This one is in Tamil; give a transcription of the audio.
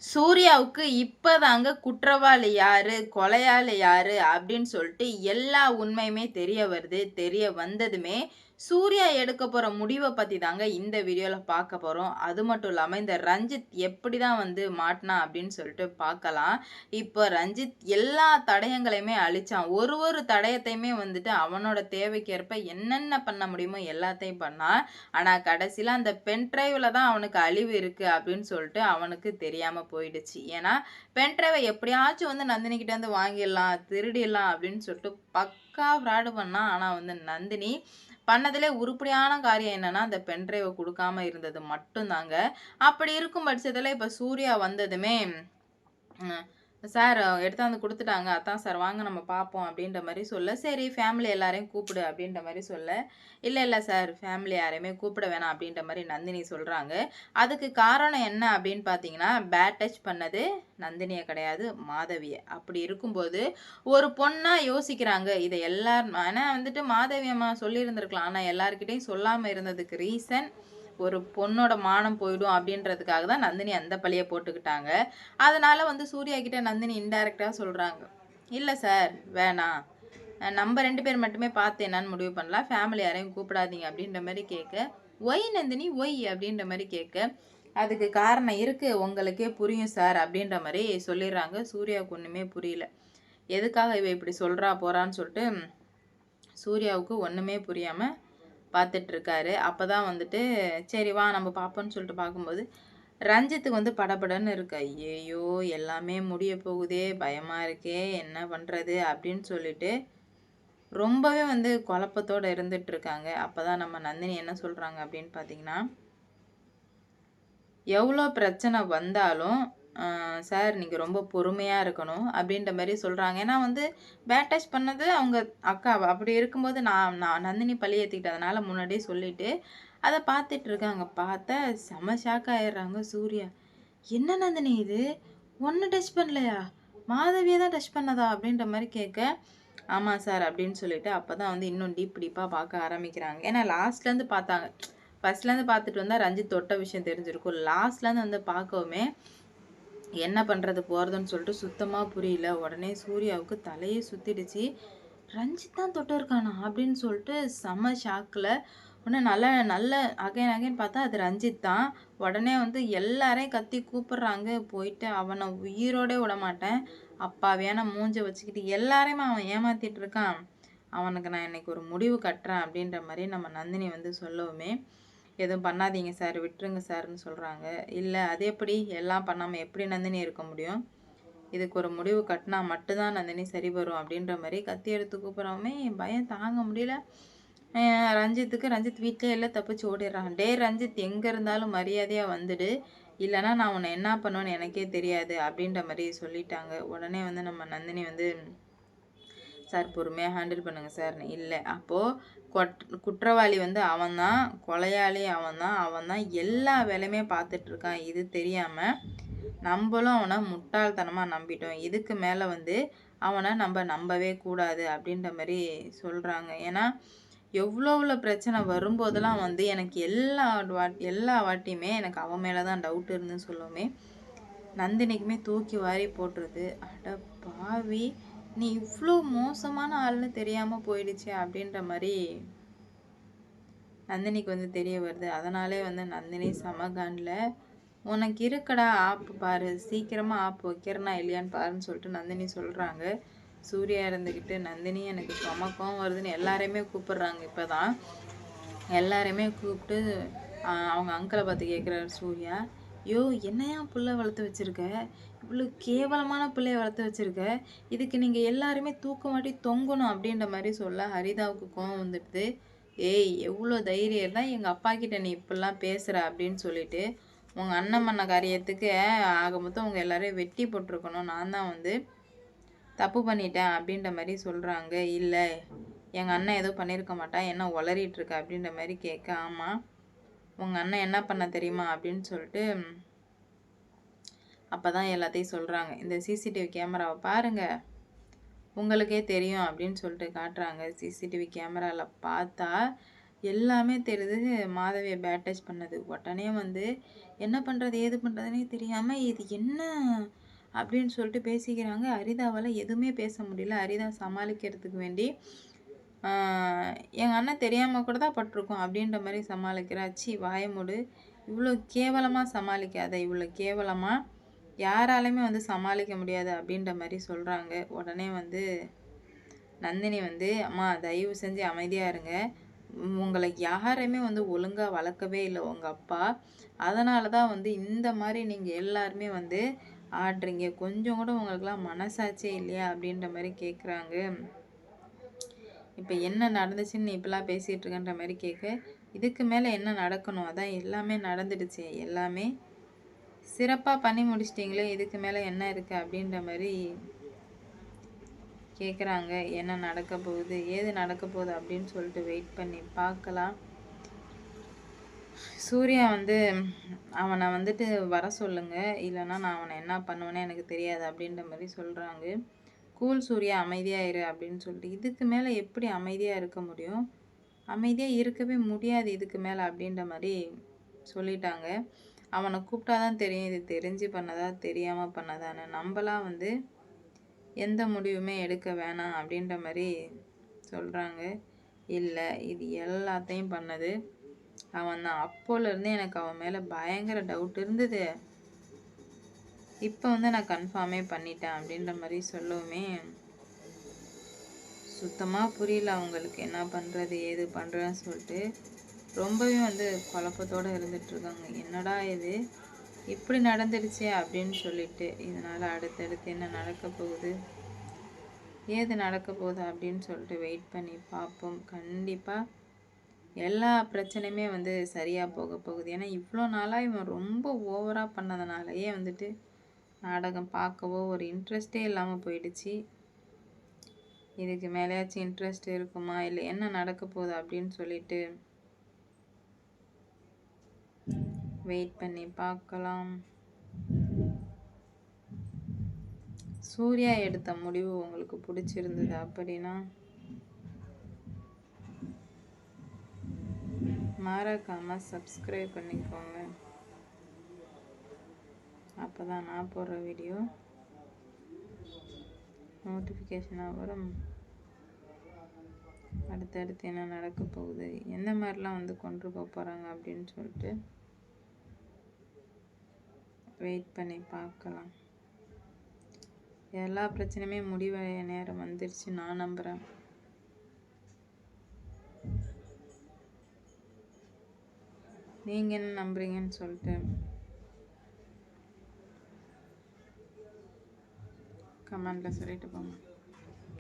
சூர்யாவுக்கு இப்பதாங்க குற்றவாளி யாரு, கொலையாளி யாரு அப்படின்னு சொல்லிட்டு எல்லா உண்மையுமே தெரிய வருது. தெரிய வந்ததுமே, சூர்யா எடுக்க போற முடிவ பத்தி தாங்க இந்த வீடியோல பார்க்க போறோம். அது மட்டும் இல்லாம இந்த ரஞ்சித் எப்படிதான் வந்து மாட்னான் அப்படின்னு சொல்லிட்டு பார்க்கலாம். இப்போ ரஞ்சித் எல்லா தடயங்களையுமே அழிச்சான். ஒரு தடயத்தையுமே வந்துட்டு அவனோட தேவைக்கேற்ப என்னென்ன பண்ண முடியுமோ எல்லாத்தையும் பண்ணான். ஆனா கடைசியில அந்த பென் டிரைவ்ல தான் அவனுக்கு அழிவு இருக்கு அப்படின்னு சொல்லிட்டு அவனுக்கு தெரியாம போயிடுச்சு. ஏன்னா பென் டிரைவை எப்படியாச்சும் வந்து நந்தினி கிட்ட இருந்து வாங்கிடலாம், திருடிடலாம் அப்படின்னு சொல்லிட்டு பக்கா ஃப்ராடு பண்ணான். ஆனா வந்து நந்தினி பண்ணதிலே உருப்படியான காரியம் என்னன்னா, அந்த பென் டிரைவ குடுக்காம இருந்தது மட்டும்தாங்க. அப்படி இருக்கும் பட்சத்துல இப்ப சூர்யா வந்ததுமே, ம். சார் எடுத்தாந்து குடுத்துட்டாங்க. அதான் சார் வாங்க நம்ம பார்ப்போம் அப்படின்ற மாரி சொல்ல, சரி ஃபேமிலி எல்லாரையும் கூப்பிடு அப்படின்ற மாரி சொல்ல, இல்ல சார் ஃபேமிலி யாரையுமே கூப்பிட வேணாம் அப்படின்ற மாரி நந்தினி சொல்றாங்க. அதுக்கு காரணம் என்ன அப்படின்னு பார்த்தீங்கன்னா, பேட் டச் பண்ணது நந்தினிய கிடையாது, மாதவிய. அப்படி இருக்கும்போது ஒரு பொண்ணா யோசிக்கிறாங்க. இத ஆனா வந்துட்டு மாதவி அம்மா சொல்லியிருந்திருக்கலாம். ஆனா எல்லார்கிட்டயும் சொல்லாம இருந்ததுக்கு ரீசன், ஒரு பொண்ணோட மானம் போயிடும் அப்படின்றதுக்காக தான் நந்தினி அந்த பழிய போட்டுக்கிட்டாங்க. அதனால வந்து சூர்யா கிட்ட நந்தினி இன்டைரக்ட்டா சொல்றாங்க. இல்ல சார் வேணாம். நம்ம 2 பேர் மட்டுமே பார்த்து என்னன்னு முடிவு பண்ணலாம். ஃபேமிலி யாரையும் கூப்பிடாதீங்க அப்படின்ற மாரி கேட்க, ஒய் நந்தினி ஒய் அப்படின்ற மாரி கேட்க, அதுக்கு காரணம் இருக்கு. உங்களுக்கே புரியும் சார் அப்படின்ற மாரி சொல்லிடுறாங்க. சூர்யாவுக்கு ஒண்ணுமே புரியல. எதுக்காக இவ இப்படி சொல்றா போறான்னு சொல்லிட்டு சூர்யாவுக்கு ஒண்ணுமே புரியாம பார்த்துட்டு இருக்காரு. அப்பதான் வந்துட்டு சரி வா நம்ம பார்ப்போம்ன்னு சொல்லிட்டு பார்க்கும்போது, ரஞ்சித்துக்கு வந்து படபடன்னு இருக்கு. ஐயையோ! எல்லாமே முடிய போகுதே! பயமா இருக்கே! என்ன பண்றது? அப்படின்னு சொல்லிட்டு ரொம்பவே வந்து குழப்பத்தோட இருந்துட்டு இருக்காங்க. அப்பதான் நம்ம நந்தினி என்ன சொல்றாங்க அப்படின்னு பார்த்தீங்கன்னா, எவ்வளோ பிரச்சனை வந்தாலும் சார் நீங்க ரொம்ப பொறுமையா இருக்கணும் அப்படின்ற மாரி சொல்றாங்க. ஏன்னா வந்து பேட் டச் பண்ணது அவங்க அக்கா. அப்படி இருக்கும்போது நான் நான் நந்தினி பழி ஏத்துக்கிட்டதுனால முன்னாடியே சொல்லிட்டு, அத பார்த்துட்டு இருக்காங்க. பார்த்தா செம ஷாக் ஆயிடுறாங்க சூர்யா. "என்ன நந்தினி இது? உன்ன டச் பண்ணலையா? மாதவிய தான் டச் பண்ணதா?" அப்படின்ற மாரி கேட்க, "ஆமா சார்" அப்படின்னு சொல்லிட்டு அப்பதான் வந்து இன்னும் டீப்பா பார்க்க ஆரம்பிக்கிறாங்க. ஏன்னா லாஸ்ட்லேருந்து பார்த்தாங்க. ஃபர்ஸ்ட்லேருந்து பார்த்துட்டு வந்தா ரஞ்சித் தொட்ட விஷயம் தெரிஞ்சிருக்கும். லாஸ்ட்லேருந்து வந்து பார்க்கவுமே என்ன பண்றது போறதுன்னு சொல்லிட்டு சுத்தமா புரியல. உடனே சூர்யாவுக்கு தலையே சுத்திடுச்சு. ரஞ்சித் தான் தொட்டிருக்கானா அப்படின்னு சொல்லிட்டு செம ஷாக்ல உடனே நல்ல நல்ல அகைன் அகைன் பார்த்தா அது ரஞ்சித் தான். உடனே வந்து எல்லாரையும் கத்தி கூப்பிடுறாங்க. போயிட்டு அவனை உயிரோட விட மாட்டேன். அப்பாவியான மூஞ்ச வச்சுக்கிட்டு எல்லாரையுமே அவன் ஏமாத்திட்டு இருக்கான். அவனுக்கு நான் இன்னைக்கு ஒரு முடிவு கட்டுறேன் அப்படின்ற மாதிரி நம்ம நந்தினி வந்து சொல்லவுமே, எதுவும் பண்ணாதீங்க சார் விட்டுருங்க சார்ன்னு சொல்றாங்க. இல்ல அது எப்படி எல்லாம் பண்ணாம எப்படி நந்தினி இருக்க முடியும்? இதுக்கு ஒரு முடிவு கட்டினா மட்டும்தான் நந்தினி சரி வரும் அப்படின்ற மாதிரி கத்தி எடுத்து கூப்பிட்றாமே பயம் தாங்க முடியல. ரஞ்சித் வீட்லயே எல்லாம் தப்பிச்சு ஓடிடுறான். டே ரஞ்சித் எங்க இருந்தாலும் மரியாதையா வந்துடு, இல்லைன்னா நான் உன்னை என்ன பண்ணுவேன்னு எனக்கே தெரியாது அப்படின்ற மாதிரி சொல்லிட்டாங்க. உடனே வந்து நம்ம நந்தினி வந்து சார் பொறுமையாக ஹேண்டில் பண்ணுங்க சார். இல்லை அப்போது குற்றவாளி வந்து அவன்தான், கொலையாளி அவன்தான் எல்லா வேலையுமே பார்த்துட்ருக்கான். இது தெரியாமல் நம்மளும் அவனை முட்டாள்தனமாக நம்பிட்டோம். இதுக்கு மேலே வந்து அவனை நம்ம நம்பவே கூடாது அப்படின்ற மாதிரி சொல்கிறாங்க. ஏன்னா எவ்வளோ பிரச்சனை வரும்போதெல்லாம் வந்து எனக்கு எல்லா வாட்டியுமே எனக்கு அவன் மேலே தான் டவுட் இருந்துன்னு சொல்லுவோமே, நந்தினிக்குமே தூக்கி வாரி போட்டுருது. அட பாவி, நீ இவ்வளோ மோசமான ஆள்னு தெரியாம போயிடுச்சு அப்படின்ற மாதிரி நந்தினிக்கு வந்து தெரிய வருது. அதனாலே வந்து நந்தினி சமகான்ல உனக்கு இருக்கடா ஆப்பு பாரு, சீக்கிரமா ஆப்பு வைக்கிறனா இல்லையான்னு பாருன்னு சொல்லிட்டு நந்தினி சொல்றாங்க. சூர்யா இருந்துக்கிட்டு நந்தினி எனக்கு சமக்கம் வருதுன்னு எல்லாரையுமே கூப்பிடுறாங்க. இப்போதான் எல்லாரையுமே கூப்பிட்டு அவங்க அங்கிளை பார்த்து கேட்குறாரு சூர்யா, யோ என்னையா புள்ள வளர்த்து வச்சிருக்க, இவ்வளோ கேவலமான பிள்ளைய வளர்த்து வச்சிருக்க, இதுக்கு நீங்கள் எல்லாருமே தூக்க மாட்டி தொங்கணும் அப்படின்ற மாதிரி சொல்ல ஹரிதாவுக்கு கோவம் வந்துடுது. ஏய் எவ்வளோ தைரியம் இருந்தால் எங்கள் அப்பா கிட்ட நீ இப்படிலாம் பேசுகிற அப்படின்னு சொல்லிட்டு, உங்கள் அண்ணன் பண்ண காரியத்துக்கு ஆக மொத்தம் உங்கள் எல்லாரையும் வெட்டி போட்டிருக்கணும், நான் தான் வந்து தப்பு பண்ணிட்டேன் அப்படின்ற மாதிரி சொல்கிறாங்க. இல்லை எங்கள் அண்ணன் ஏதோ பண்ணியிருக்க மாட்டான், என்ன உளறிட்டு இருக்க அப்படின்ற மாதிரி கேட்க, ஆமாம் உங்கள் அண்ணன் என்ன பண்ண தெரியுமா அப்படின்னு சொல்லிட்டு அப்போ தான் எல்லாத்தையும் சொல்கிறாங்க. இந்த சிசிடிவி கேமராவை பாருங்கள் உங்களுக்கே தெரியும் அப்படின்னு சொல்லிட்டு காட்டுறாங்க. சிசிடிவி கேமராவில் பார்த்தா எல்லாமே தெரியுது. மாதவிய பேட் டச் பண்ணது. உடனே வந்து என்ன பண்ணுறது ஏது பண்ணுறதுனே தெரியாமல் இது என்ன அப்படின்னு சொல்லிட்டு பேசிக்கிறாங்க. அரிதாவால் எதுவுமே பேச முடியல. அரிதா சமாளிக்கிறதுக்கு வேண்டி எங்கள் அண்ணன் தெரியாமல் கூட தான் பட்டிருக்கோம் அப்படின்ற மாதிரி சமாளிக்கிறா. சி வாய மூடு, இவ்வளோ கேவலமாக சமாளிக்காத, இவ்வளோ கேவலமாக யாராலையுமே வந்து சமாளிக்க முடியாது அப்படின்ற மாதிரி சொல்கிறாங்க. உடனே வந்து நந்தினி வந்து அம்மா தயவு செஞ்சு அமைதியாக இருங்க, உங்களை யாரையுமே வந்து ஒழுங்காக வளர்க்கவே இல்லை உங்கள் அப்பா, அதனால தான் வந்து இந்த மாதிரி நீங்கள் எல்லாருமே வந்து ஆடுறீங்க, கொஞ்சம் கூட உங்களுக்குலாம் மனசாட்சியே இல்லையா அப்படின்ற மாதிரி கேட்குறாங்க. இப்போ என்ன நடந்துச்சுன்னு நீ இப்பெல்லாம் பேசிகிட்டு இருக்கன்ற மாதிரி கேட்க, இதுக்கு மேலே என்ன நடக்கணும், அதான் எல்லாமே நடந்துடுச்சு, எல்லாமே சிறப்பாக பண்ணி முடிச்சிட்டிங்களே, இதுக்கு மேலே என்ன இருக்குது அப்படின்ற மாதிரி கேட்குறாங்க. என்ன நடக்க போகுது ஏது நடக்க போகுது அப்படின்னு சொல்லிட்டு வெயிட் பண்ணி பார்க்கலாம். சூர்யா வந்து அவனை வந்துட்டு வர சொல்லுங்க, இல்லைன்னா நான் அவனை என்ன பண்ணுவேனே எனக்கு தெரியாது அப்படின்ற மாதிரி சொல்கிறாங்க. கூல் சூர்யா அமைதியாக இரு அப்படின்னு சொல்லிட்டு, இதுக்கு மேலே எப்படி அமைதியாக இருக்க முடியும், அமைதியாக இருக்கவே முடியாது இதுக்கு மேலே அப்படின்ற மாதிரி சொல்லிட்டாங்க. அவனை கூப்பிட்டா தான் தெரியும் இது தெரிஞ்சு பண்ணதா தெரியாமல் பண்ணதான்னு. நம்மளாம் வந்து எந்த முடிவுமே எடுக்க வேணாம் அப்படின்ற மாதிரி சொல்கிறாங்க. இல்லை இது எல்லாத்தையும் பண்ணது அவன் தான். அப்போலேருந்தே எனக்கு அவன் மேலே பயங்கர டவுட் இருந்தது, இப்போ வந்து நான் கன்ஃபார்மே பண்ணிட்டேன் அப்படின்ற மாதிரி சொல்லவுமே சுத்தமாக புரியல அவங்களுக்கு என்ன பண்ணுறது ஏது பண்ணுறதுன்னு சொல்லிட்டு ரொம்பவே வந்து குழப்பத்தோடு இருந்துகிட்ருக்காங்க. என்னடா இது இப்படி நடந்துடுச்சே அப்படின்னு சொல்லிட்டு, இதனால் அடுத்தடுத்து என்ன நடக்க போகுது ஏது நடக்க போகுது அப்படின்னு சொல்லிட்டு வெயிட் பண்ணி பார்ப்போம். கண்டிப்பாக எல்லா பிரச்சனையுமே வந்து சரியாக போக போகுது. ஏன்னா இவ்வளோ நாளாக இவன் ரொம்ப ஓவராக பண்ணதுனாலயே வந்துட்டு நாடகம் பார்க்கவோ ஒரு இன்ட்ரெஸ்டே இல்லாமல் போயிடுச்சு. இதுக்கு மேலேயாச்சும் இன்ட்ரெஸ்ட் இருக்குமா, இல்லை என்ன நடக்க போகுது அப்படின்னு சொல்லிட்டு வெயிட் பண்ணி பார்க்கலாம். சூர்யா எடுத்த முடிவு உங்களுக்கு பிடிச்சிருந்தது அப்படின்னா மறக்காம சப்ஸ்கிரைப் பண்ணிக்கோங்க, அப்போ தான் நான் போடுற வீடியோ நோட்டிஃபிகேஷனாக வரும். அடுத்தடுத்து என்ன நடக்க போகுது, எந்த மாதிரிலாம் வந்து கொண்டு போக போகிறாங்க அப்படின்னு சொல்லிட்டு வெயிட் பண்ணி பார்க்கலாம். எல்லா பிரச்சனையுமே முடிவடைய நேரம் வந்துருச்சு நான் நம்புகிறேன். நீங்கள் என்ன நம்புறீங்கன்னு சொல்லிட்டு கமெண்டில் சொல்லிட்டு போங்க.